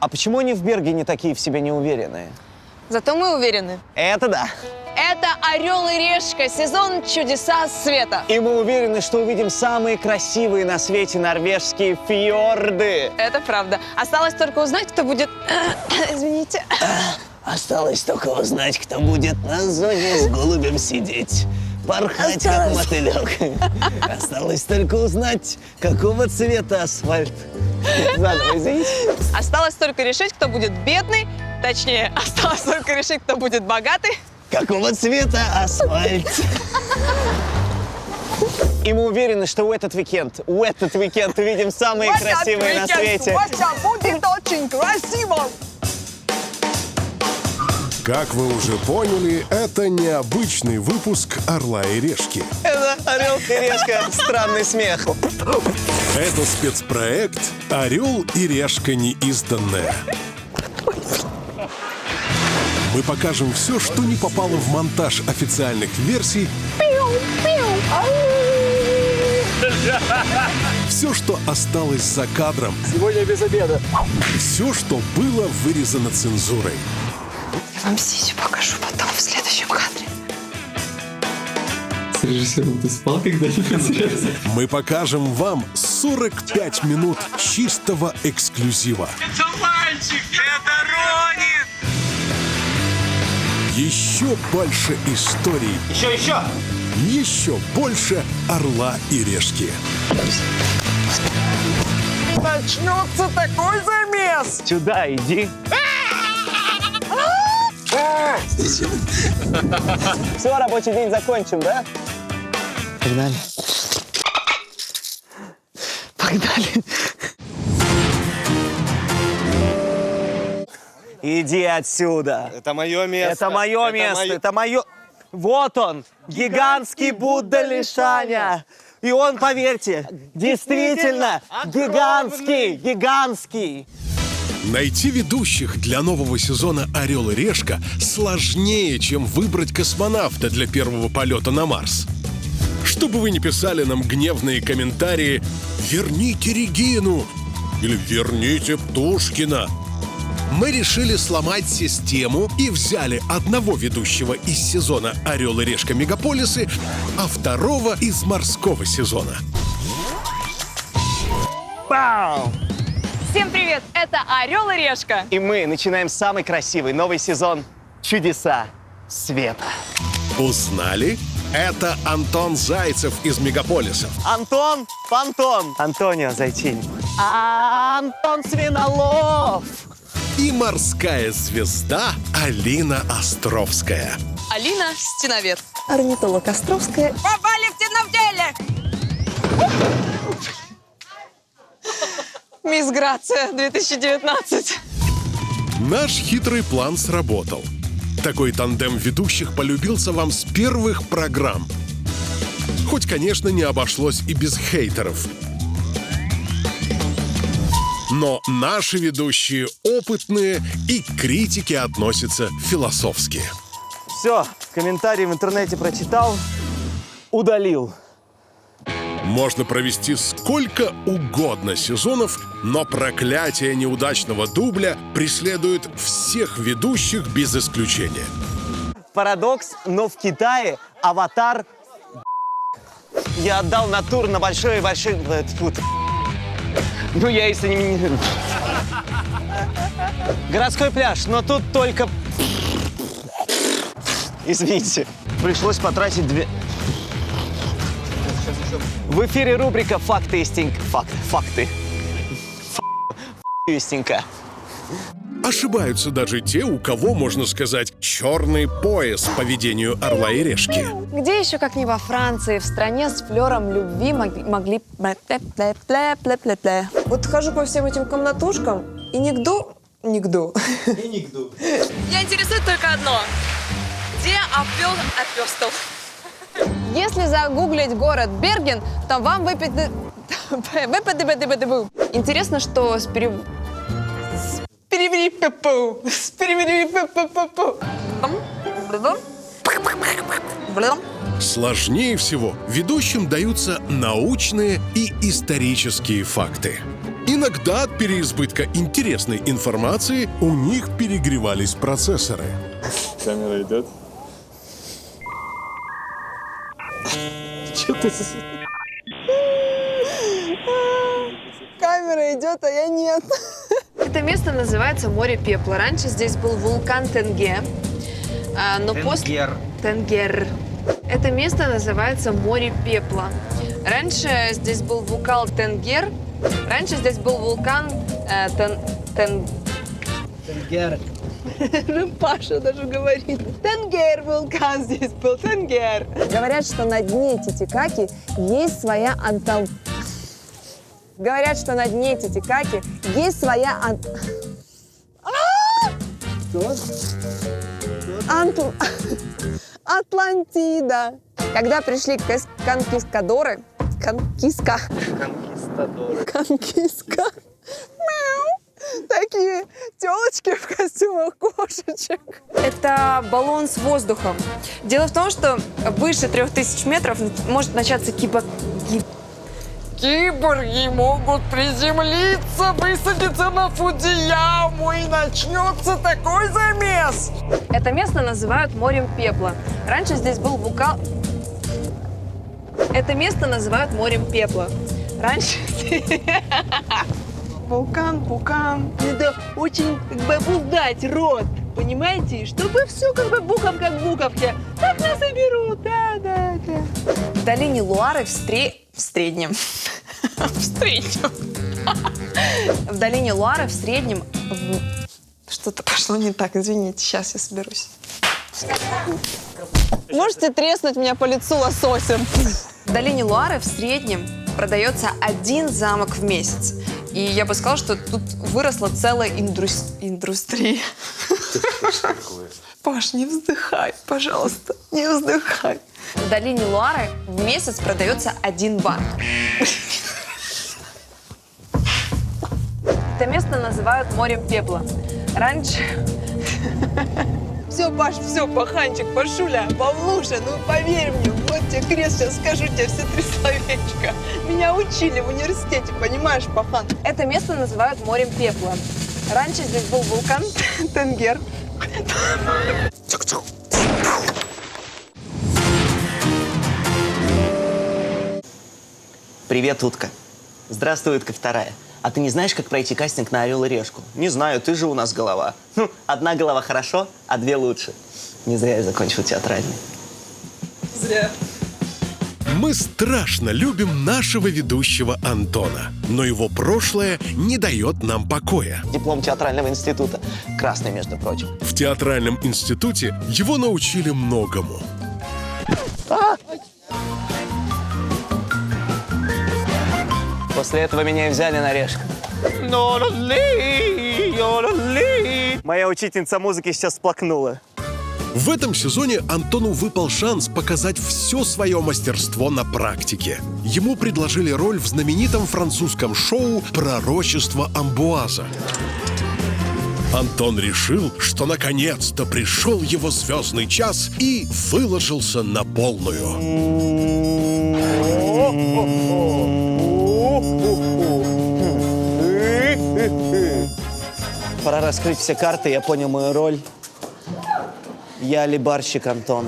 А почему они в Бергене такие в себе неуверенные? Зато мы уверены. Это да. Это «Орел и решка», сезон «Чудеса света». И мы уверены, что увидим самые красивые на свете норвежские фьорды. Это правда. Осталось только узнать, кто будет... Извините. Осталось только узнать, кто будет на зоне с голубем сидеть. Порхать, как мотылек. Осталось только узнать, какого цвета асфальт. Заново, извините. Осталось только решить, кто будет бедный. Точнее, осталось только решить, кто будет богатый. Какого цвета асфальт? И мы уверены, что в этот уикенд увидим самые красивые на свете. Вася, будет очень красиво! Как вы уже поняли, это необычный выпуск «Орла и решки». Это «Орел и решка». Странный смех. Это спецпроект «Орел и решка неизданное». Мы покажем все, что не попало в монтаж официальных версий. Все, что осталось за кадром. Сегодня без обеда. Все, что было вырезано цензурой. Я вам сисю покажу потом в следующем кадре. С режиссером ты спал когда-нибудь? Мы покажем вам 45 минут чистого эксклюзива. Это мальчик! Это Ронин! Еще больше историй. Еще! Еще больше «Орла и решки». Начнется такой замес. Сюда иди. Все, рабочий день закончен, да? Погнали. Погнали. Иди отсюда. Это мое место. Это мое место. Это мое... Вот он, гигантский Будда Лишаня. И он, поверьте, действительно гигантский. Найти ведущих для нового сезона «Орел и решка» сложнее, чем выбрать космонавта для первого полета на Марс. Чтобы вы не писали нам гневные комментарии «Верните Регину» или «Верните Птушкина», мы решили сломать систему и взяли одного ведущего из сезона «Орел и решка. Мегаполисы», а второго из морского сезона. Пау! Всем привет! Это «Орел и решка». И мы начинаем самый красивый новый сезон «Чудеса света». Узнали? Это Антон Зайцев из «Мегаполисов». Антон Пантон. Антонио Зайчинь. Антон Свинолов. И морская звезда Алина Островская. Алина Стеновед. Орнитолог Островская. Попали в темноделе! Мисс Грация 2019. Наш хитрый план сработал. Такой тандем ведущих полюбился вам с первых программ. Хоть, конечно, не обошлось и без хейтеров. Но наши ведущие опытные, и к критике относятся философски. Все, комментарии в интернете прочитал, удалил. Можно провести сколько угодно сезонов, но проклятие неудачного дубля преследует всех ведущих без исключения. Парадокс, но в Китае аватар... Я отдал на тур на большой... Фу. Ну, я если не... Городской пляж, но тут только... Извините, пришлось потратить 2... В эфире рубрика «Факты-истинг». Факты. Истинка. Ошибаются даже те, у кого, можно сказать, черный пояс по ведению «Орла и решки». Где еще, как не во Франции, в стране с флером любви могли... Вот хожу по всем этим комнатушкам, и нигде... Меня интересует только одно. Где опёстол? Если загуглить город Берген, то вам выпадет... Интересно, что с Сложнее всего ведущим даются научные и исторические факты. Иногда от переизбытка интересной информации у них перегревались процессоры. Камера идет. Че ты? Камера идет, а я нет. Это место называется море пепла. Раньше здесь был вулкан Тенге, но после... Тенгер. Это место называется море пепла. Раньше здесь был вулкан Тенгер. Раньше здесь был вулкан Тенгер. Паша даже говорит. Тенгер вулкан здесь был, Тенгер. Говорят, что на дне Титикаки есть своя Говорят, что на дне Титикаки есть своя Атлантида. Когда пришли конкистадоры, такие телочки в костюмах кошечек. Это баллон с воздухом. Дело в том, что выше 3000 метров может начаться Киборги могут приземлиться, высадиться на Фудзияму, и начнется такой замес. Это место называют морем пепла. Раньше здесь был вулкан. Это место называют морем пепла. Раньше... Вулкан. Надо очень обуздать рот, понимаете? Чтобы все буковка к буковке. Так нас и берут, да. В долине Луары в среднем. В долине Луары в среднем... Что-то пошло не так, извините, сейчас я соберусь. Можете треснуть меня по лицу лососем. В долине Луары в среднем продается 1 замок в месяц. И я бы сказала, что тут выросла целая индустрия. Паш, не вздыхай, пожалуйста, не вздыхай. В долине Луары в месяц продается 1 банк. Это место называют морем пепла. Раньше... Все, Паш, все, паханчик, Пашуля, Павлуша, ну поверь мне, вот тебе крест, сейчас скажу тебе все 3 словечка. Меня учили в университете, понимаешь, пахан? Это место называют морем пепла. Раньше здесь был вулкан Тенгер. Привет, утка. Здравствуй, утка вторая. А ты не знаешь, как пройти кастинг на «Орел и решку»? Не знаю, ты же у нас голова. Ну, 1 голова хорошо, а 2 лучше. Не зря я закончил театральный. Зря. Мы страшно любим нашего ведущего Антона, но его прошлое не дает нам покоя. Диплом театрального института. Красный, между прочим. В театральном институте его научили многому. После этого меня и взяли на решку. Моя учительница музыки сейчас всплакнула. В этом сезоне Антону выпал шанс показать все свое мастерство на практике. Ему предложили роль в знаменитом французском шоу «Пророчество Амбуаза». Антон решил, что наконец-то пришел его звездный час и выложился на полную. Пора раскрыть все карты, я понял мою роль. Я алибарщик Антон.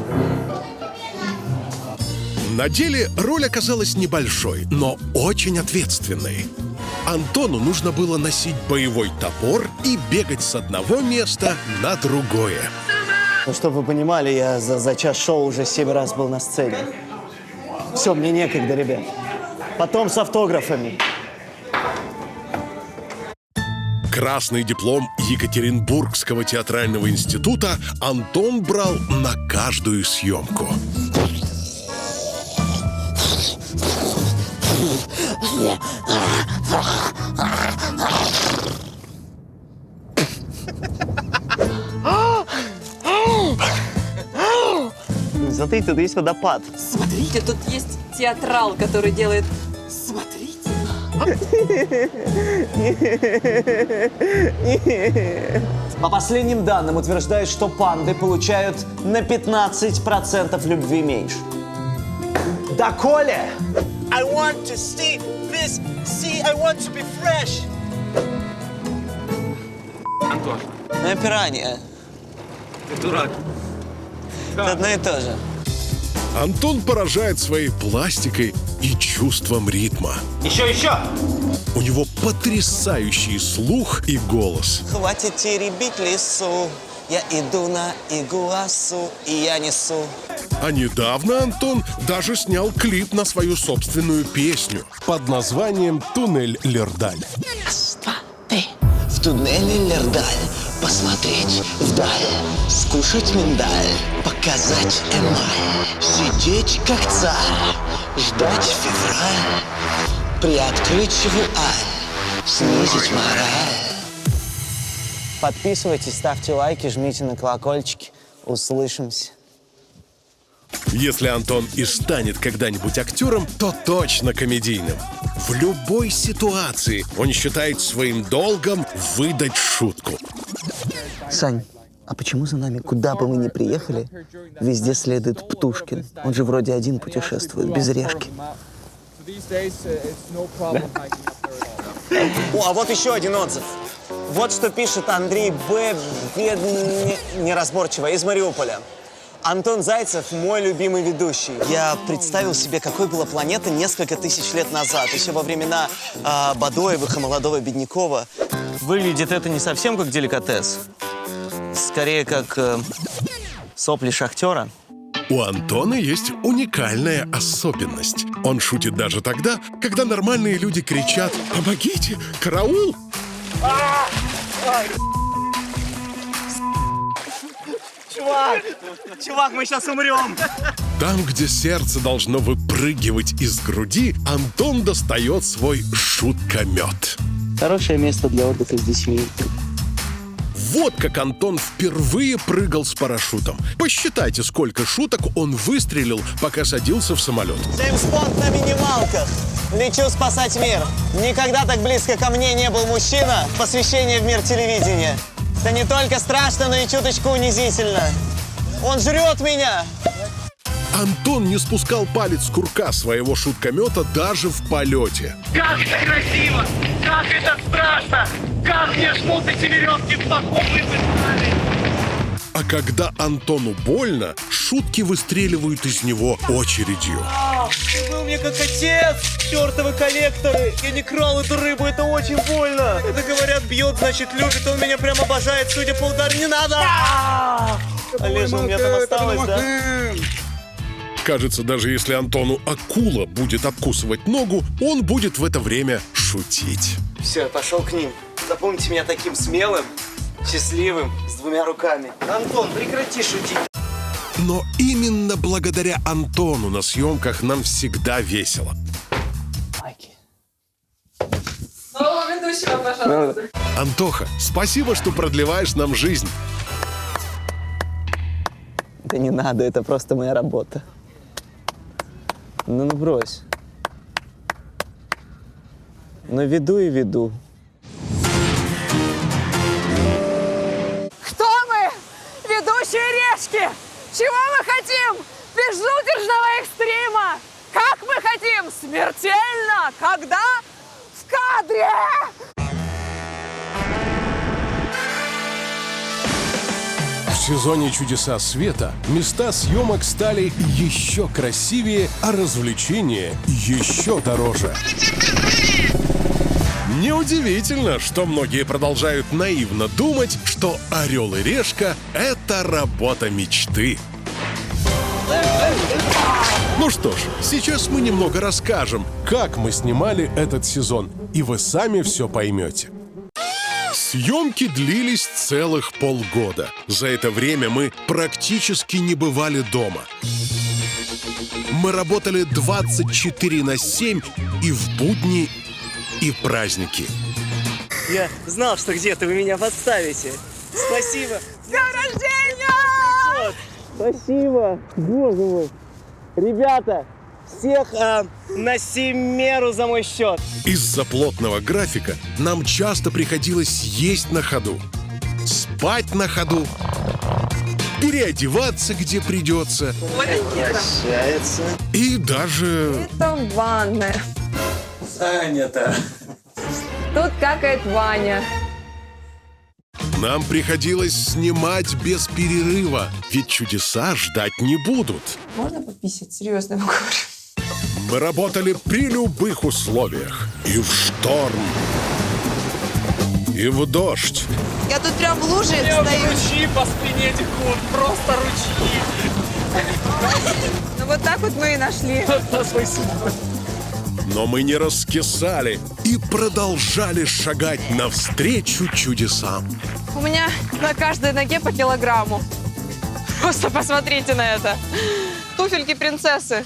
На деле роль оказалась небольшой, но очень ответственной. Антону нужно было носить боевой топор и бегать с одного места на другое. Ну, чтобы вы понимали, я за час шоу уже 7 раз был на сцене. Все, мне некогда, ребят. Потом с автографами. Красный диплом Екатеринбургского театрального института Антон брал на каждую съемку. Смотри, тут есть водопад. Смотрите, тут есть театрал, который делает... Смотрите. По последним данным утверждают, что панды получают на 15% любви меньше. Да, Коля! I want to see this sea. I want to be fresh. Антон, Ну, я пиранья. ты дурак. Это одно и то же. Антон поражает своей пластикой и чувством ритма. Еще! У него потрясающий слух и голос. Хватит теребить лесу. Я иду на игуасу, и я несу. А недавно Антон даже снял клип на свою собственную песню под названием «Туннель Лердаль». Раз, два, три. В туннеле Лердаль посмотреть вдаль, скушать миндаль, показать эмаль, сидеть как царь, ждать февраль, приоткрыть вуаль, снизить мораль. Подписывайтесь, ставьте лайки, жмите на колокольчики. Услышимся. Если Антон и станет когда-нибудь актером, то точно комедийным. В любой ситуации он считает своим долгом выдать шутку. Сань, а почему за нами, куда бы мы ни приехали, везде следует Птушкин? Он же вроде один путешествует, без решки. О, а вот еще один отзыв. Вот что пишет Андрей Б. Неразборчиво из Мариуполя. Антон Зайцев – мой любимый ведущий. Я представил себе, какой была планета несколько тысяч лет назад, еще во времена Бадоевых и молодого Беднякова. Выглядит это не совсем как деликатес, скорее как сопли шахтера. У Антона есть уникальная особенность. Он шутит даже тогда, когда нормальные люди кричат «Помогите! Караул!». Чувак, мы сейчас умрем! Там, где сердце должно выпрыгивать из груди, Антон достает свой шуткомет. Хорошее место для отдыха с детьми. Вот как Антон впервые прыгал с парашютом. Посчитайте, сколько шуток он выстрелил, пока садился в самолет. Джеймс Бонд на минималках. Лечу спасать мир. Никогда так близко ко мне не был мужчина. Посвящение в мир телевидения. Это не только страшно, но и чуточку унизительно. Он жрет меня. Антон не спускал палец с курка своего шуткомета даже в полете. Как это красиво! Как это страшно! Как мне жмут эти веревки в паху выпустили! А когда Антону больно, шутки выстреливают из него очередью. Ты был мне как отец, чертовы коллекторы. Я не крал эту рыбу, это очень больно. Это, говорят, бьет, значит, любит. Он меня прям обожает, судя по удару. Не надо! Олежа, у меня там осталось, да? Кажется, даже если Антону акула будет откусывать ногу, он будет в это время шутить. Все, я пошел к ним. Запомните меня таким смелым, счастливым, с двумя руками. Антон, прекрати шутить. Но именно благодаря Антону на съемках нам всегда весело. Майки. Нового ведущего, пожалуйста. Антоха, спасибо, что продлеваешь нам жизнь. Да не надо, это просто моя работа. Ну брось. Ну веду и веду. Кто мы? Ведущие решки! Чего мы хотим? Безудержного экстрима! Как мы хотим? Смертельно! Когда? В кадре! В сезоне «Чудеса света» места съемок стали еще красивее, а развлечения еще дороже. Неудивительно, что многие продолжают наивно думать, что «Орел и решка» — это работа мечты. Ну что ж, сейчас мы немного расскажем, как мы снимали этот сезон, и вы сами все поймете. Съемки длились целых полгода. За это время мы практически не бывали дома. Мы работали 24/7 и в будни, и в праздники. Я знал, что где-то вы меня подставите. Спасибо. С днем рождения! Спасибо. Боже мой. Ребята, всех на семеру за мой счет. Из-за плотного графика нам часто приходилось есть на ходу, спать на ходу, переодеваться где придется Прощается. и даже... Это ванная. Саня-то. Тут какает Ваня. Нам приходилось снимать без перерыва, ведь чудеса ждать не будут. Можно пописать? Серьезно я говорю. Мы работали при любых условиях. И в шторм, и в дождь. Я тут прям в луже стою. Ручьи по спине текут, просто ручьи. Ну вот так вот мы и нашли. Но мы не раскисали и продолжали шагать навстречу чудесам. У меня на каждой ноге по килограмму. Просто посмотрите на это. Туфельки принцессы.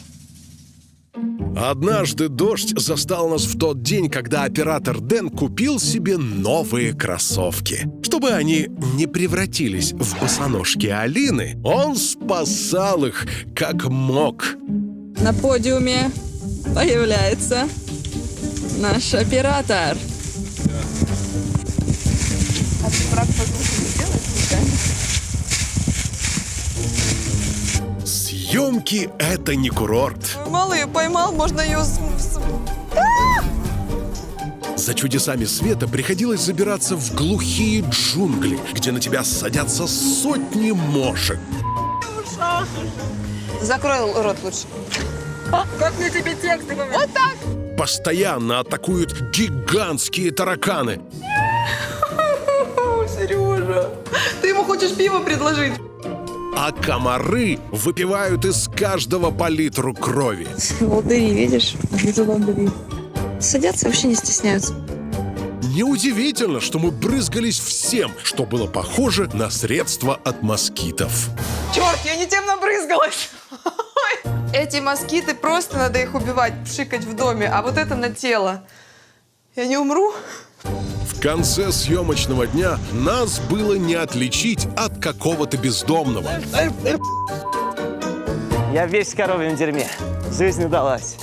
Однажды дождь застал нас в тот день, когда оператор Дэн купил себе новые кроссовки. Чтобы они не превратились в босоножки Алины, он спасал их как мог. На подиуме появляется наш оператор. Съемки — это не курорт. Малый поймал, можно ее... За чудесами света приходилось забираться в глухие джунгли, где на тебя садятся сотни мошек. Закрой рот лучше. Как мне тебе тексты говорят? Вот так. Постоянно атакуют гигантские тараканы. Сережа, ты ему хочешь пиво предложить? А комары выпивают из каждого по литру крови. Волдыри, видишь? Вижу волдыри. Садятся, вообще не стесняются. Неудивительно, что мы брызгались всем, что было похоже на средство от москитов. Черт, я не тем набрызгалась. Эти москиты, просто надо их убивать, пшикать в доме, а вот это на тело. Я не умру? В конце съемочного дня нас было не отличить от какого-то бездомного. Я весь в коровьем дерьме. Жизнь удалась.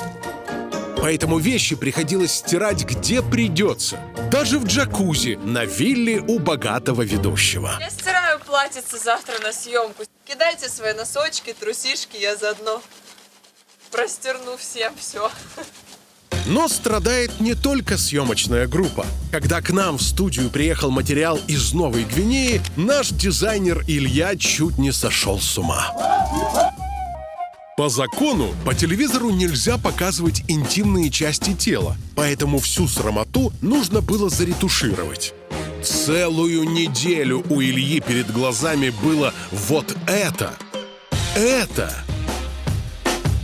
Поэтому вещи приходилось стирать где придется. Даже в джакузи на вилле у богатого ведущего. Я стираю платьице завтра на съемку. Кидайте свои носочки, трусишки, я заодно простерну всем все. Но страдает не только съемочная группа. Когда к нам в студию приехал материал из Новой Гвинеи, наш дизайнер Илья чуть не сошел с ума. По закону, по телевизору нельзя показывать интимные части тела, поэтому всю срамоту нужно было заретушировать. Целую неделю у Ильи перед глазами было вот это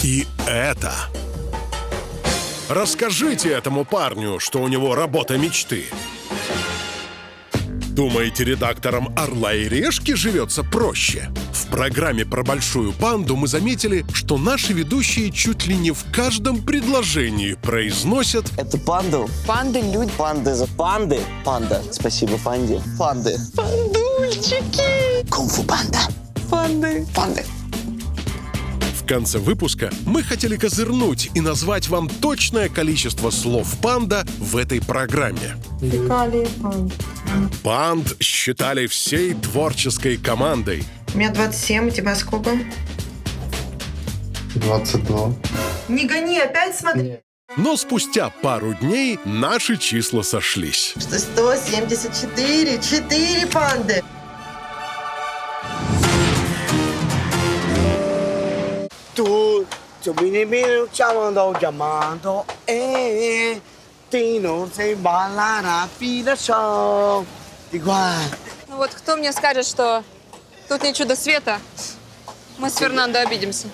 и это. Расскажите этому парню, что у него работа мечты. Думаете, редакторам «Орла и решки» живется проще? В программе про большую панду мы заметили, что наши ведущие чуть ли не в каждом предложении произносят Это панду? Панды люди. Панды за панды? Панда. Спасибо, панде. Панды. Пандульчики. Кунг-фу панда. Панды. Панды. В конце выпуска мы хотели козырнуть и назвать вам точное количество слов «панда» в этой программе. Панд считали всей творческой командой. У меня 27, у тебя сколько? 22. Не гони, опять смотри. Но спустя пару дней наши числа сошлись. Что 174, 4 панды. Tu bine bine chiamando chiamando ti non sei balla rapida show di qua. Ну вот кто мне скажет, что тут не чудо света, мы с Фернандо обидимся.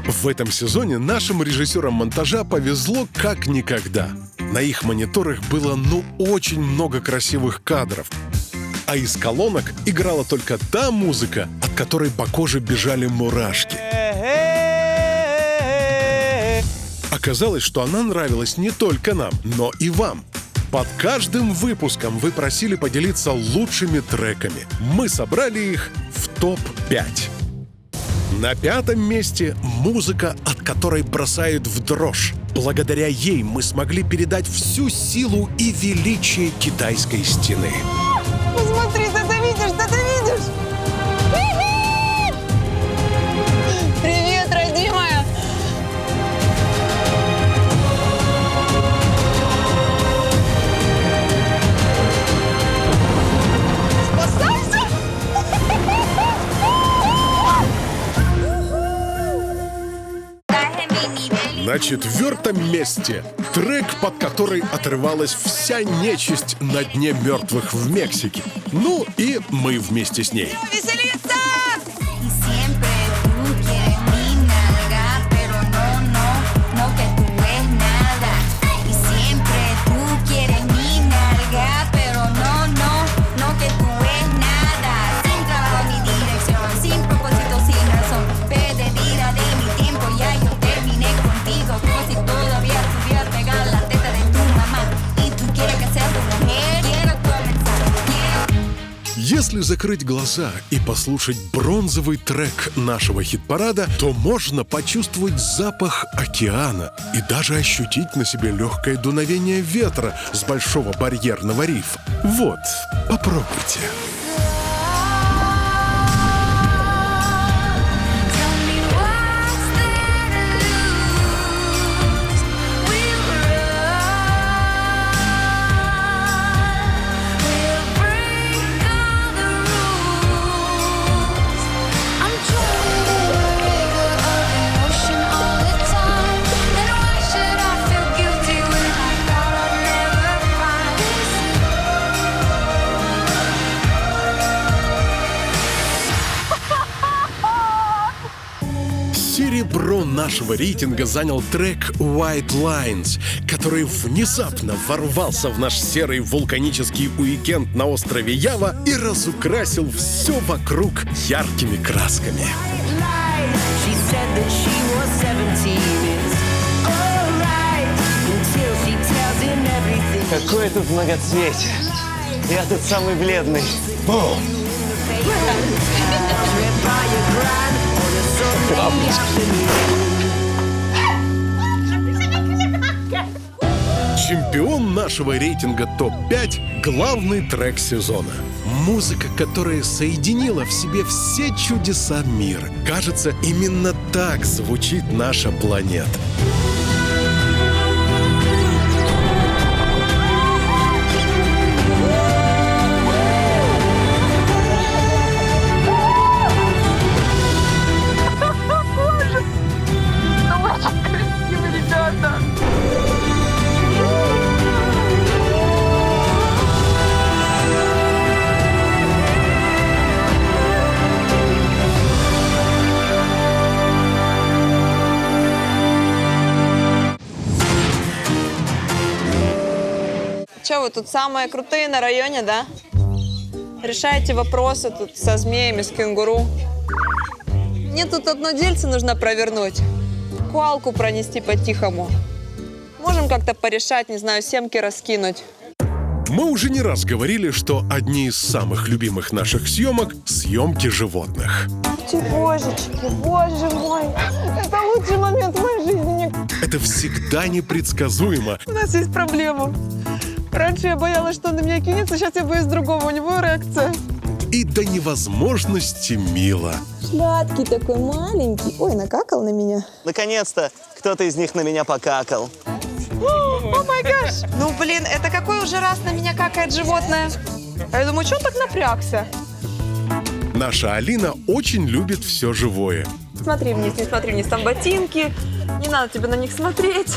В этом сезоне нашим режиссерам монтажа повезло как никогда. На их мониторах было очень много красивых кадров. А из колонок играла только та музыка, от которой по коже бежали мурашки. Оказалось, что она нравилась не только нам, но и вам. Под каждым выпуском вы просили поделиться лучшими треками. Мы собрали их в топ-5. На 5-м месте музыка, от которой бросает в дрожь. Благодаря ей мы смогли передать всю силу и величие китайской стены. Посмотри, ты это видишь, ты это видишь! Привет, родимая! На 4-м месте трек, под который отрывалась вся нечисть на дне мертвых в Мексике. Ну и мы вместе с ней. Веселиться! Если закрыть глаза и послушать бронзовый трек нашего хит-парада, то можно почувствовать запах океана и даже ощутить на себе легкое дуновение ветра с большого барьерного рифа. Вот, попробуйте. Серебро нашего рейтинга занял трек White Lines, который внезапно ворвался в наш серый вулканический уикенд на острове Ява и разукрасил все вокруг яркими красками. Какое тут многоцветие. Я тут самый бледный. Чемпион нашего рейтинга ТОП-5 – главный трек сезона. Музыка, которая соединила в себе все чудеса мира. Кажется, именно так звучит наша планета. Че, вы тут самые крутые на районе, да? Решаете вопросы тут со змеями, с кенгуру. Мне тут одно дельце нужно провернуть. Куалку пронести по-тихому. Можем как-то порешать, не знаю, семки раскинуть. Мы уже не раз говорили, что одни из самых любимых наших съемок – съемки животных. Божечки, боже мой, это лучший момент в моей жизни. Это всегда непредсказуемо. У нас есть проблема. Раньше я боялась, что он на меня кинется, сейчас я боюсь другого, у него эрекция. И до невозможности мило. Сладкий такой, маленький. Ой, накакал на меня. Наконец-то кто-то из них на меня покакал. О май гаш! Ну, блин, это какой уже раз на меня какает животное? А я думаю, что он так напрягся? Наша Алина очень любит все живое. Смотри вниз, не смотри вниз, там ботинки. Не надо тебе на них смотреть.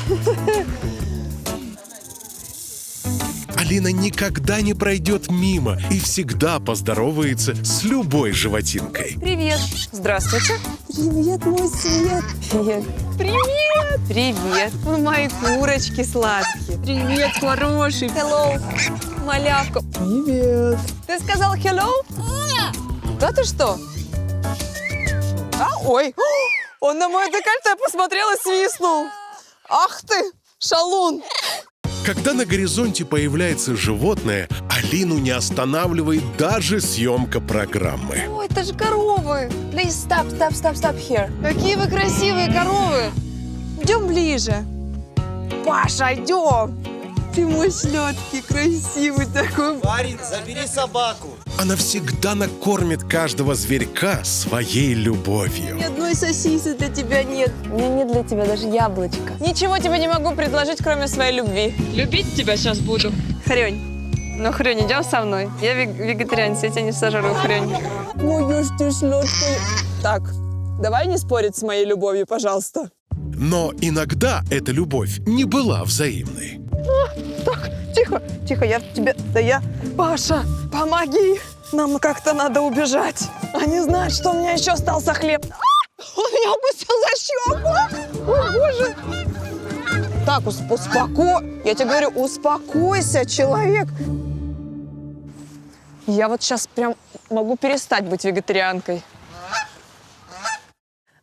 Алина никогда не пройдет мимо и всегда поздоровается с любой животинкой. Привет. Здравствуйте. Привет, мой свет. Привет. Привет. Привет. Мои курочки сладкие. Привет, хороший. Hello. Малявка. Привет. Ты сказал hello? Да ты что? А, ой. Он на мое декольте посмотрел и свистнул. Ах ты, шалун. Когда на горизонте появляется животное, Алину не останавливает даже съемка программы. Ой, это же коровы. Please stop here. Какие вы красивые коровы. Идем ближе. Паша, идем. Ты мой сладкий, красивый такой. Парень, забери собаку. Она всегда накормит каждого зверька своей любовью. Ни одной сосисы для тебя нет. У меня нет для тебя даже яблочка. Ничего тебе не могу предложить, кроме своей любви. Любить тебя сейчас буду. Хрень. Ну, Хрень, идем со мной. Я вегетарианец, я тебя не сожру, Хрень. Моя ж ты сладкая. Так, давай не спорить с моей любовью, пожалуйста. Но иногда эта любовь не была взаимной. Тихо, тихо, я тебе... Да я... Паша, помоги! Нам как-то надо убежать. Они знают, что у меня еще остался хлеб. Он меня упустил за щеку! О, боже! Так, я тебе говорю, успокойся, человек. Я вот сейчас прям могу перестать быть вегетарианкой.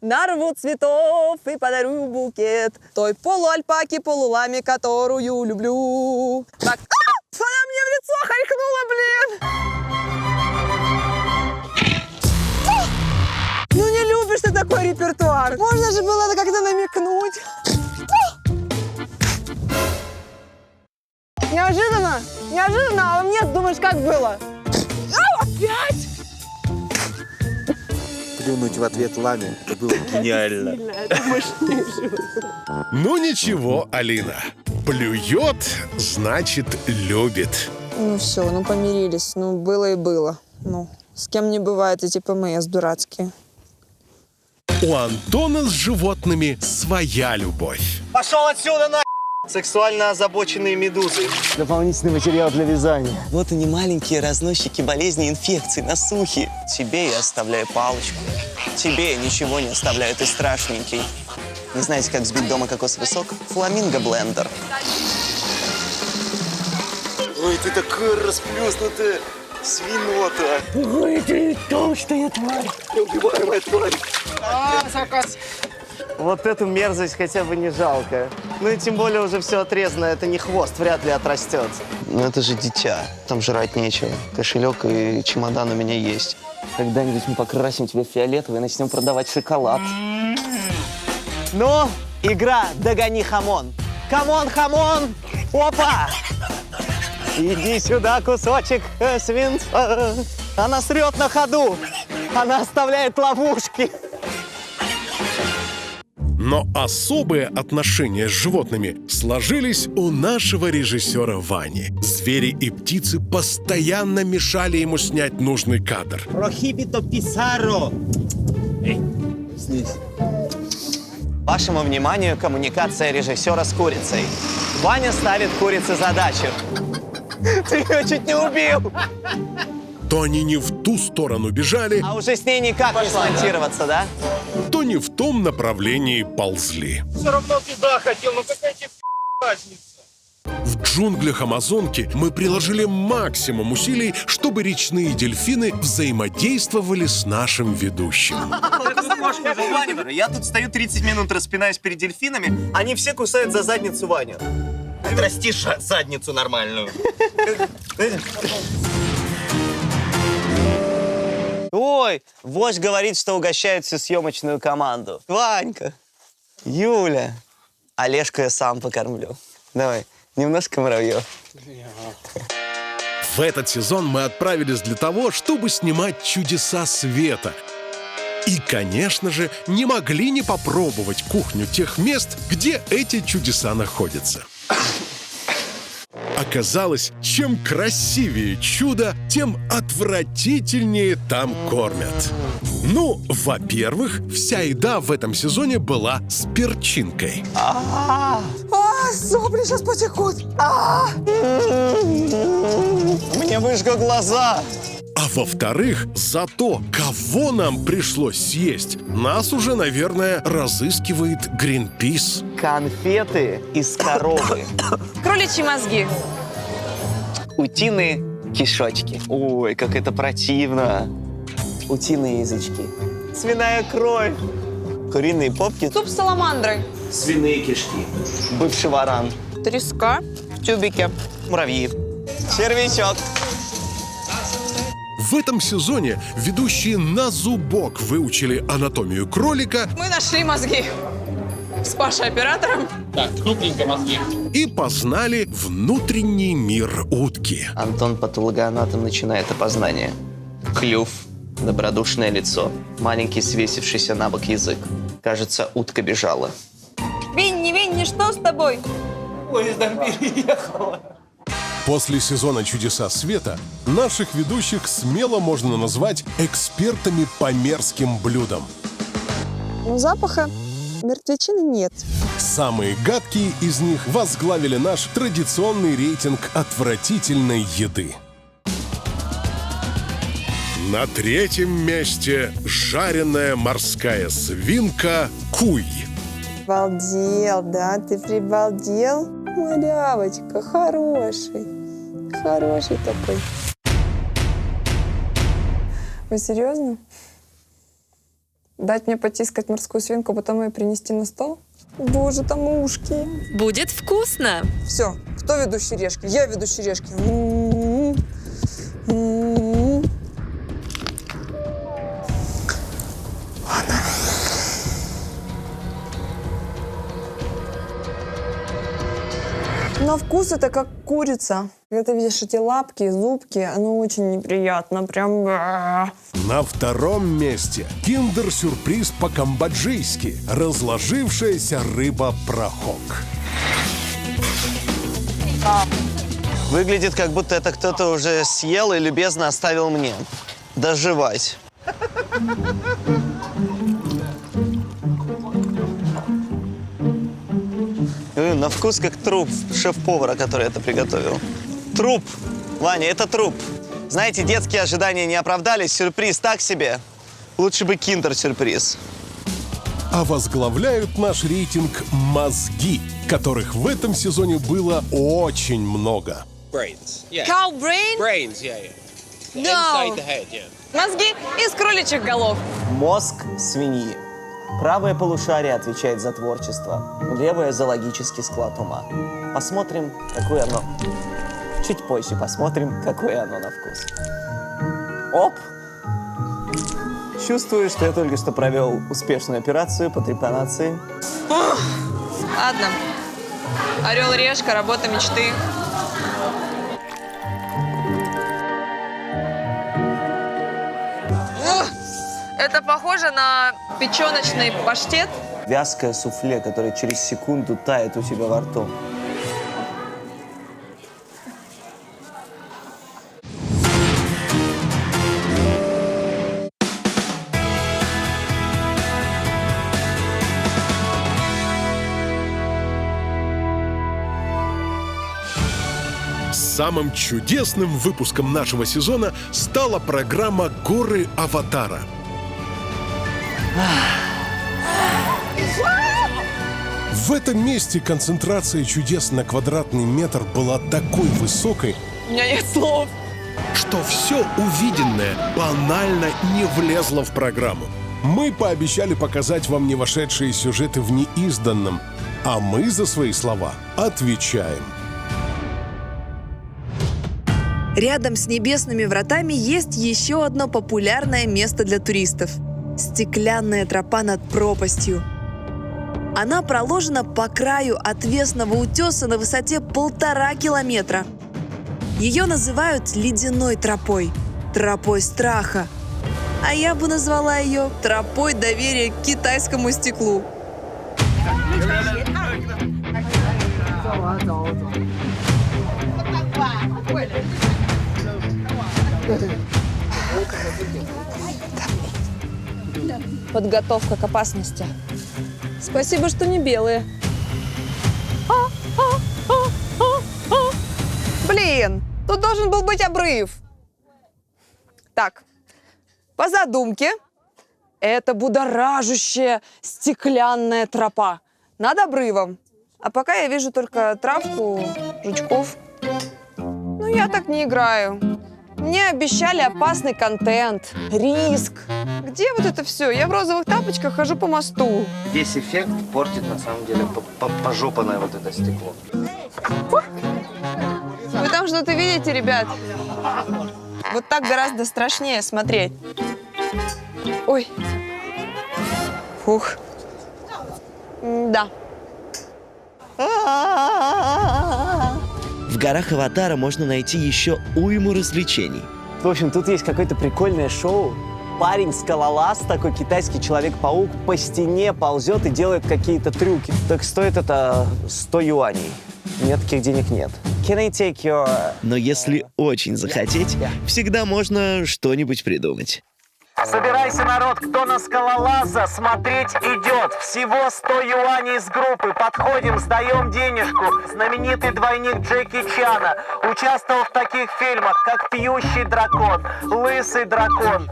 Нарву цветов и подарю букет той полуальпаки, полуламе, которую люблю. Так, она мне в лицо харькнула, блин! Ну не любишь ты такой репертуар. Можно же было как-то намекнуть. Неожиданно, а мне думаешь, как было? Опять? Плюнуть в ответ ламе было гениально. Ну ничего, Алина. Плюет, значит, любит. Ну все, ну помирились. Ну было и было. Ну, с кем не бывает эти ПМС дурацкие. У Антона с животными своя любовь. Пошел отсюда, на! Сексуально озабоченные медузы. Дополнительный материал для вязания. Вот они, маленькие разносчики болезней и инфекций, насухи. Тебе я оставляю палочку. Тебе я ничего не оставляю, ты страшненький. Не знаете, как взбить дома кокосовый сок? Фламинго-блендер. Ой, ты такой расплюснутая свинота. Ой, ты толстая тварь. Неубиваемая тварь. Вот эту мерзость хотя бы не жалко. Ну и тем более уже все отрезано, это не хвост, вряд ли отрастет. Ну это же дитя, там жрать нечего. Кошелек и чемодан у меня есть. Когда-нибудь мы покрасим тебя в фиолетовый и начнем продавать шоколад. Ну, игра «Догони хамон». Камон, хамон! Опа! Иди сюда, кусочек свинца. Она срет на ходу. Она оставляет ловушки. Но особые отношения с животными сложились у нашего режиссера Вани. Звери и птицы постоянно мешали ему снять нужный кадр. Прохибито писаро. Вашему вниманию коммуникация режиссера с курицей. Ваня ставит курице задачу. Ты ее чуть не убил. То они не в ту сторону бежали, А уже с ней никак не смонтироваться, да? то не в том направлении ползли. Все равно туда хотел, ну какая тебе разница? В джунглях Амазонки мы приложили максимум усилий, чтобы речные дельфины взаимодействовали с нашим ведущим. Я тут стою 30 минут, распинаюсь перед дельфинами, они все кусают за задницу Ваню. Отрасти задницу нормальную. Ой, вождь говорит, что угощает всю съемочную команду. Ванька, Юля, Олежку я сам покормлю. Давай, немножко муравьев. В этот сезон мы отправились для того, чтобы снимать чудеса света. И, конечно же, не могли не попробовать кухню тех мест, где эти чудеса находятся. Оказалось, чем красивее чудо, тем отвратительнее там кормят. Ну, во-первых, вся еда в этом сезоне была с перчинкой. Сопли сейчас потекут. Мне выжгло глаза. А во-вторых, за то, кого нам пришлось съесть, нас уже, наверное, разыскивает Гринпис. Конфеты из коровы. Кроличьи мозги. Утиные кишочки. Ой, как это противно. Утиные язычки. Свиная кровь. Куриные попки. Суп с саламандрой. Свиные кишки. Бывший варан. Треска в тюбике. Муравьи. Червячок. В этом сезоне ведущие на зубок выучили анатомию кролика Мы нашли мозги. С Пашей оператором. и познали внутренний мир утки. Антон патологоанатом начинает опознание. Клюв, добродушное лицо, маленький свесившийся на бок язык. Кажется, утка бежала. Винни, что с тобой? После сезона «Чудеса света» наших ведущих смело можно назвать экспертами по мерзким блюдам. Ну запаха Мертвечины нет. Самые гадкие из них возглавили наш традиционный рейтинг отвратительной еды. На третьем месте жареная морская свинка куй. Обалдел, да? Ты прибалдел? Малявочка, хороший. Хороший такой. Вы серьезно? Дать мне потискать морскую свинку, потом ее принести на стол? Боже, там ушки. Будет вкусно. Все, кто ведущий решки? Я ведущий решки. На вкус это как курица. Когда ты видишь эти лапки, зубки, оно очень неприятно. Прям... На втором месте киндер-сюрприз по-камбоджийски. Разложившаяся рыба-прохок. Выглядит, как будто это кто-то уже съел и любезно оставил мне доживать. На вкус как труп шеф-повара, который это приготовил. Труп! Ваня, это труп. Знаете, детские ожидания не оправдались, сюрприз так себе. Лучше бы киндер-сюрприз. А возглавляют наш рейтинг мозги, которых в этом сезоне было очень много. Cow brain? No. Мозги из кроличьих голов. Мозг свиньи. Правое полушарие отвечает за творчество, левое за логический склад ума. Посмотрим, какое оно. Чуть позже посмотрим, какое оно на вкус. Оп! Чувствую, что я только что провел успешную операцию по трепанации. Ладно. Орел и решка, работа мечты. Это похоже на печеночный паштет. Вязкое суфле, которое через секунду тает у тебя во рту. Самым чудесным выпуском нашего сезона стала программа «Горы Аватара». В этом месте концентрация чудес на квадратный метр была такой высокой, У меня нет слов. что все увиденное банально не влезло в программу. Мы пообещали показать вам не вошедшие сюжеты в неизданном, а мы за свои слова отвечаем. Рядом с небесными вратами есть еще одно популярное место для туристов – стеклянная тропа над пропастью. Она проложена по краю отвесного утеса на высоте 1,5 километра. Ее называют ледяной тропой, тропой страха. А я бы назвала ее тропой доверия к китайскому стеклу. Подготовка к опасности. Спасибо, что не белые. Блин, тут должен был быть обрыв. Так, по задумке, это будоражащая стеклянная тропа над обрывом. А пока я вижу только травку, жучков. Ну, я так не играю. Мне обещали опасный контент, риск. Где вот это все? Я в розовых тапочках хожу по мосту. Весь эффект портит, на самом деле, пожопанное вот это стекло. Вы там что-то видите, ребят? Вот так гораздо страшнее смотреть. Ой. Фух. Да. В горах Аватара можно найти еще уйму развлечений. В общем, тут есть какое-то прикольное шоу. Парень-скалолаз, такой китайский Человек-паук, по стене ползет и делает какие-то трюки. Так стоит это 100 юаней. Мне таких денег нет. Can I take your... Но если очень захотеть, всегда можно что-нибудь придумать. Собирайся, народ, кто на скалолаза смотреть идет. Всего 100 юаней с группы. Подходим, сдаем денежку. Знаменитый двойник Джеки Чана. Участвовал в таких фильмах, как «Пьющий дракон», «Лысый дракон»,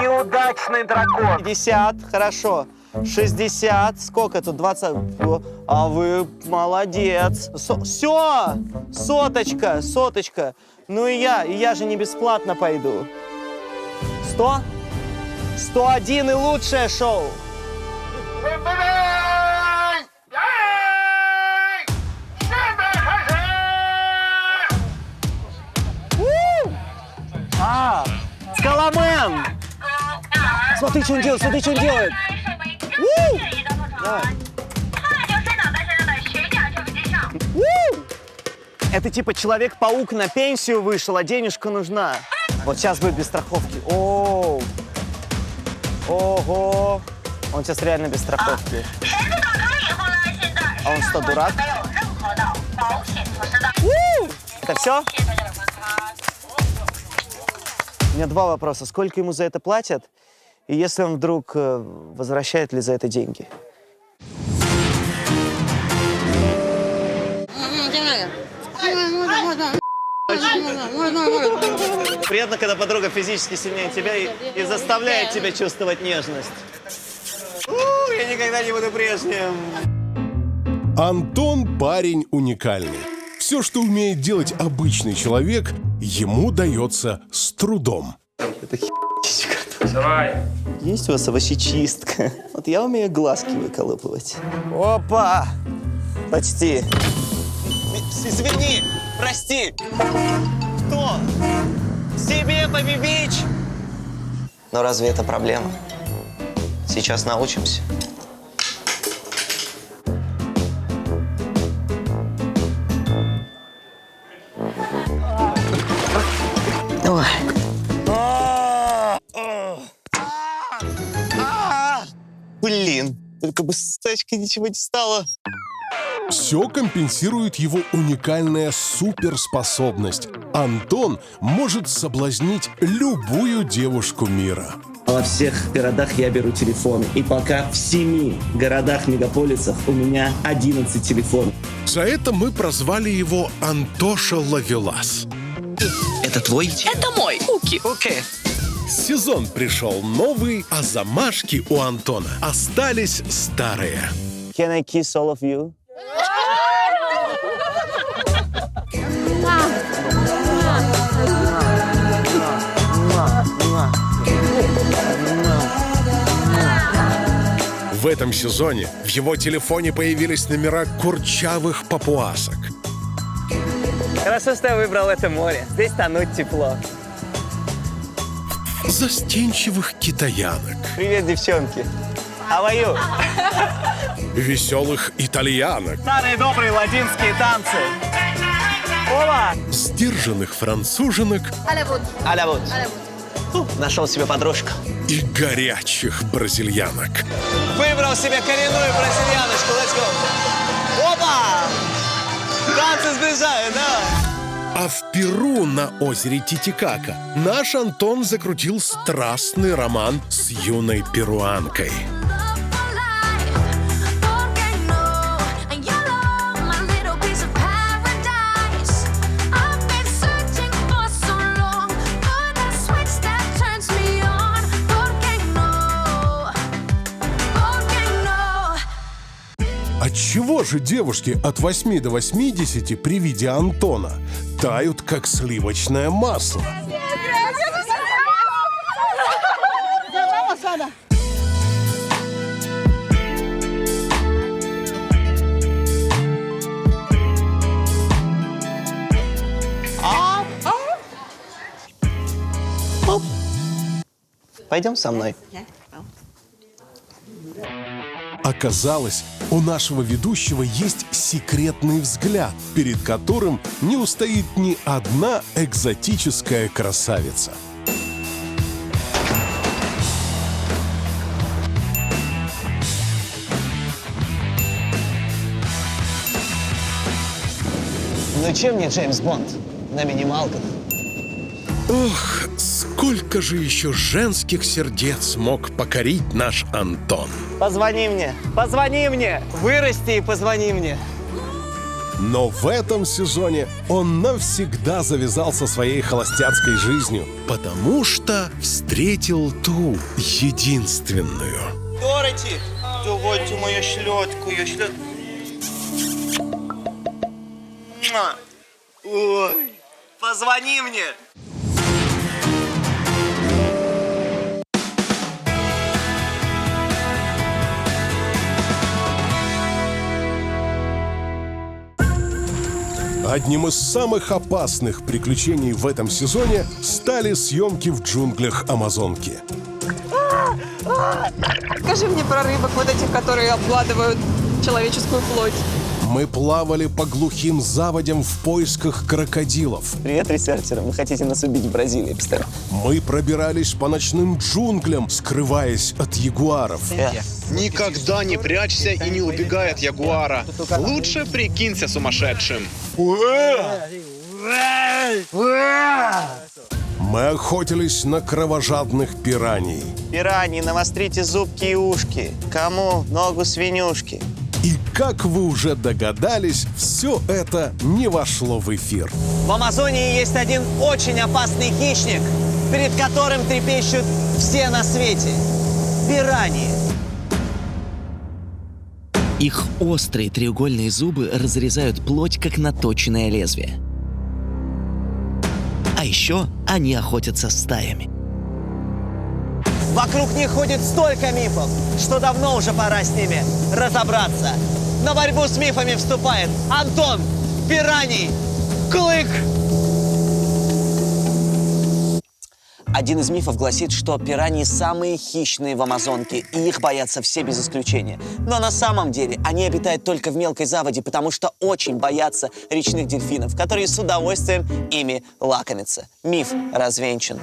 «Неудачный дракон». 50, хорошо. 60, сколько тут? 20. А вы молодец. Все, соточка. Ну и я же не бесплатно пойду. 100? 101 и лучшее шоу. Скаломен! Смотри, что он делает, Давай. Это типа Человек-паук на пенсию вышел, а денежка нужна. Вот сейчас будет без страховки. Ого! Он сейчас реально без страховки. А он что, дурак? Это все? У меня два вопроса. Сколько ему за это платят? И если он вдруг возвращает ли за это деньги? Приятно, когда подруга физически сильнее тебя и заставляет тебя чувствовать нежность. Я никогда не буду прежним. Антон парень уникальный. Все, что умеет делать обычный человек, ему дается с трудом. Давай. Есть у вас овощечистка? Вот я умею глазки выколупывать. Опа! Почти. Извини, прости. Кто? Себе побибич. Но разве это проблема? Сейчас научимся. Ой. Блин, только бы с тачкой ничего не стало. Все компенсирует его уникальная суперспособность. Антон может соблазнить любую девушку мира. Во всех городах я беру телефон. И пока в 7 городах-мегаполисах у меня 11 телефонов. За это мы прозвали его Антоша Ловелас. Это твой? Это мой. Куки. Окей. Сезон пришел новый, а замашки у Антона остались старые. Can I kiss all of you? В этом сезоне в его телефоне появились номера курчавых папуасок. Хорошо, что я выбрал это море. Здесь тонуть тепло. Застенчивых китаянок. Привет, девчонки. How are you? Веселых итальянок. Старые добрые латинские танцы. Оба! Сдержанных француженок. Аля вот. Нашел себе подружку. И горячих бразильянок. Выбрал себе коренную бразильяночку. Let's go. Опа! Танцы сближают, да? А в Перу на озере Титикака наш Антон закрутил страстный роман с юной перуанкой. Отчего же девушки от 8 до 80 при виде Антона тают, как сливочное масло? Пойдем со мной. Оказалось, у нашего ведущего есть секретный взгляд, перед которым не устоит ни одна экзотическая красавица. Ну чем не Джеймс Бонд? На минималках. Ох, Сколько же еще женских сердец мог покорить наш Антон? Позвони мне, вырасти и позвони мне. Но в этом сезоне он навсегда завязал со своей холостяцкой жизнью, потому что встретил ту единственную. Дороти, давайте мою шлетку, Ой, позвони мне. Одним из самых опасных приключений в этом сезоне стали съемки в джунглях Амазонки. Скажи мне про рыбок, вот этих, которые обгладывают человеческую плоть. Мы плавали по глухим заводям в поисках крокодилов. Привет, ресерчеры. Вы хотите нас убить в Бразилии, представь. Мы пробирались по ночным джунглям, скрываясь от ягуаров. Никогда не прячься и не убегай от ягуара. Лучше прикинься сумасшедшим. Мы охотились на кровожадных пираний. Пираньи, навострите зубки и ушки. Кому ногу свинюшки? И, как вы уже догадались, все это не вошло в эфир. В Амазонии есть один очень опасный хищник, перед которым трепещут все на свете. Пираньи. Их острые треугольные зубы разрезают плоть, как наточенное лезвие. А еще они охотятся стаями. Вокруг них ходит столько мифов, что давно уже пора с ними разобраться. На борьбу с мифами вступает Антон Пираний Клык. Один из мифов гласит, что пираньи самые хищные в Амазонке, и их боятся все без исключения. Но на самом деле они обитают только в мелкой заводе, потому что очень боятся речных дельфинов, которые с удовольствием ими лакомятся. Миф развенчан.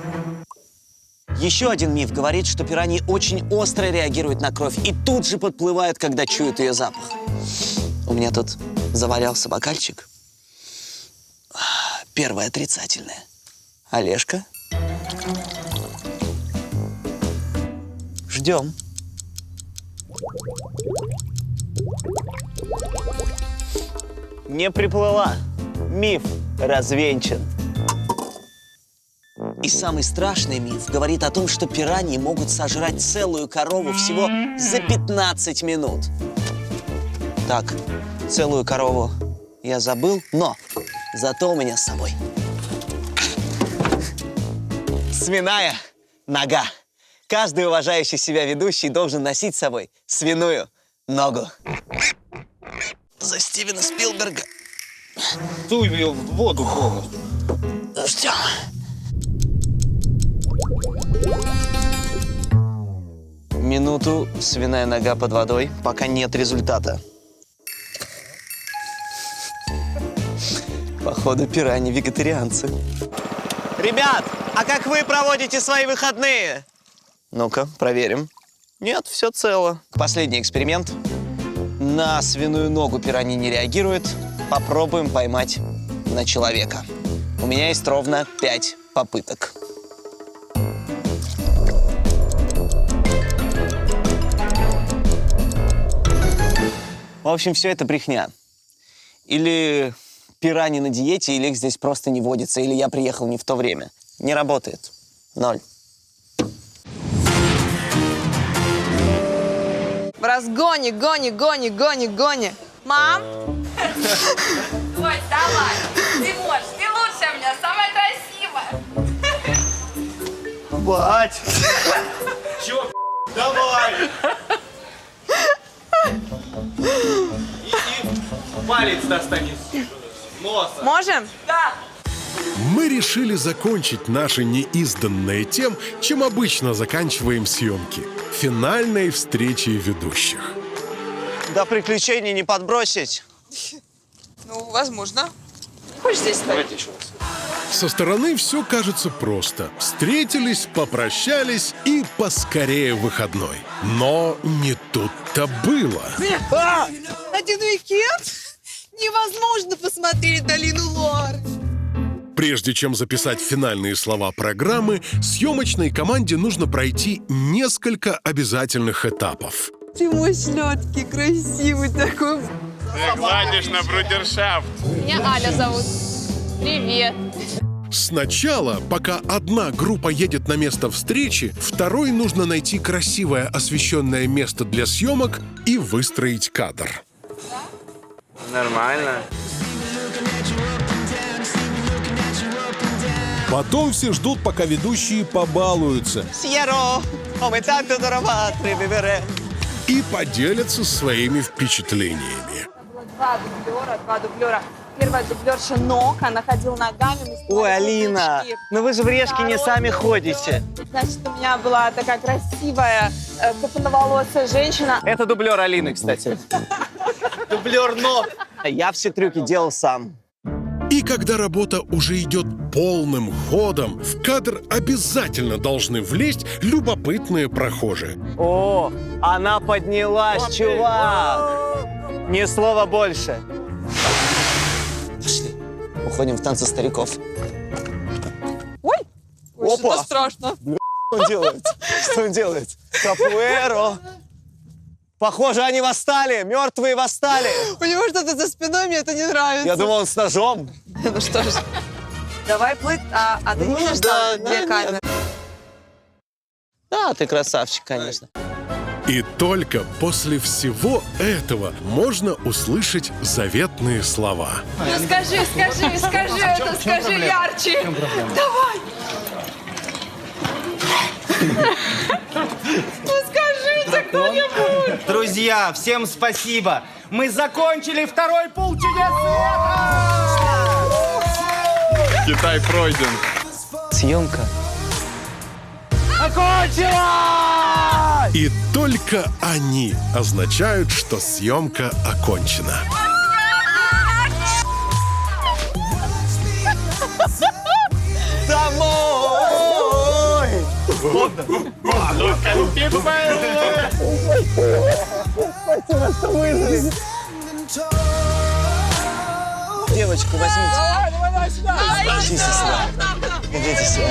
Еще один миф говорит, что пираньи очень остро реагируют на кровь и тут же подплывают, когда чуют ее запах. У меня тут завалялся бокальчик. Первое отрицательное. Олежка? Ждем. Не приплыла. Миф развенчан. И самый страшный миф говорит о том, что пираньи могут сожрать целую корову всего за 15 минут. Так, целую корову я забыл, но зато у меня с собой свиная нога. Каждый уважающий себя ведущий должен носить с собой свиную ногу. За Стивена Спилберга. Суй ее в воду полностью. Ждем. Минуту свиная нога под водой, пока нет результата. Походу, пираньи вегетарианцы. Ребят, а как вы проводите свои выходные? Ну-ка, проверим. Нет, все цело. Последний эксперимент. На свиную ногу пираньи не реагируют. Попробуем поймать на человека. У меня есть ровно 5 попыток. В общем, все это брехня. Или пираньи на диете, или их здесь просто не водится, или я приехал не в то время. Не работает. 0. В разгоне, гони. Мам! Ой, давай. Тимош, ты лучшая у меня, самая красивая. Бать! Чё, давай! И палец достань из носа. Можем? Да. Мы решили закончить наше неизданное тем, чем обычно заканчиваем съемки – финальной встречей ведущих. До приключений не подбросить. Ну, возможно. Хочешь здесь стоять? Давайте еще раз. Со стороны все кажется просто. Встретились, попрощались и поскорее выходной. Но не тут-то было. Один уикенд? Невозможно посмотреть долину Луары. Прежде чем записать финальные слова программы, съемочной команде нужно пройти несколько обязательных этапов. Ты мой сладкий, красивый такой. Ты гладишь на брудершафт. Меня Аля зовут. Привет. Сначала, пока одна группа едет на место встречи, второй нужно найти красивое освещенное место для съемок и выстроить кадр. Нормально. Потом все ждут, пока ведущие побалуются. И поделятся своими впечатлениями. Два дублера. Первая дублерша ног, она ходила ногами. Ой, Алина, ну вы же в Решке не сами ходите. Значит, у меня была такая красивая, кафановолосая женщина. Это дублер Алины, кстати. Дублер ног. Я все трюки делал сам. И когда работа уже идет полным ходом, в кадр обязательно должны влезть любопытные прохожие. О, она поднялась, чувак! Ни слова больше. Пошли, уходим в танцы стариков. Ой, опа! что-то страшно. Что он делает? Что он делает? Капуэро. Похоже, они восстали, мертвые восстали. У него что-то за спиной, мне это не нравится. Я думал, он с ножом. Ну что ж, давай плыть, а ты видишь, там две камеры? Да, ты красавчик, конечно. И только после всего этого можно услышать заветные слова. Ну скажи это, скажи ярче. Давай. Ну скажите кто-нибудь. Друзья, всем спасибо. Мы закончили второй пул чудес света! Китай пройден. Съемка окончилась! И только они означают, что съемка окончена. Домой! Спасибо, что выжили. Девочку возьмите. Давай сюда. Идите сюда. Идите сюда.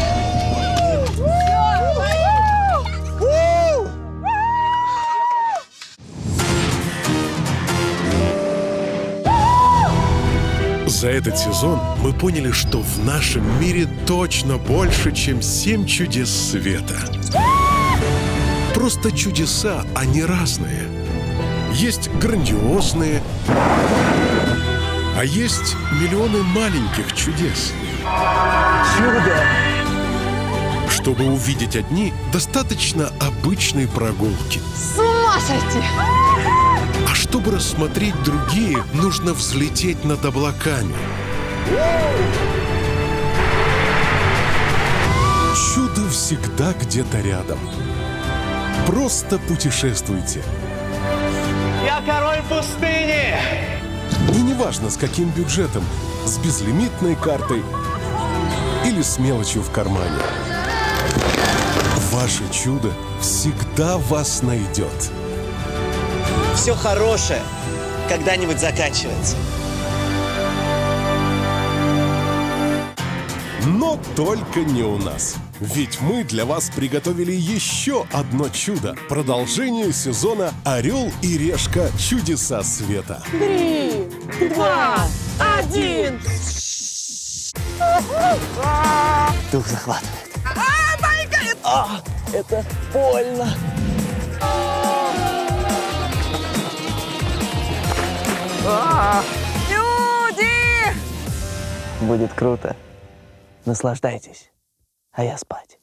За этот сезон мы поняли, что в нашем мире точно больше, чем 7 чудес света. Просто чудеса, они разные. Есть грандиозные, а есть миллионы маленьких чудес. Чудо! Чтобы увидеть одни, достаточно обычной прогулки. С ума сойти! А чтобы рассмотреть другие, нужно взлететь над облаками. Чудо всегда где-то рядом. Просто путешествуйте. Я король пустыни! И неважно, с каким бюджетом, с безлимитной картой или с мелочью в кармане. Ваше чудо всегда вас найдет. Все хорошее когда-нибудь заканчивается. Но только не у нас. Ведь мы для вас приготовили еще одно чудо. Продолжение сезона «Орел и решка. Чудеса света». 3, 2, 1. Дух захватывает. Это больно. Люди! Будет круто. Наслаждайтесь. А я спать.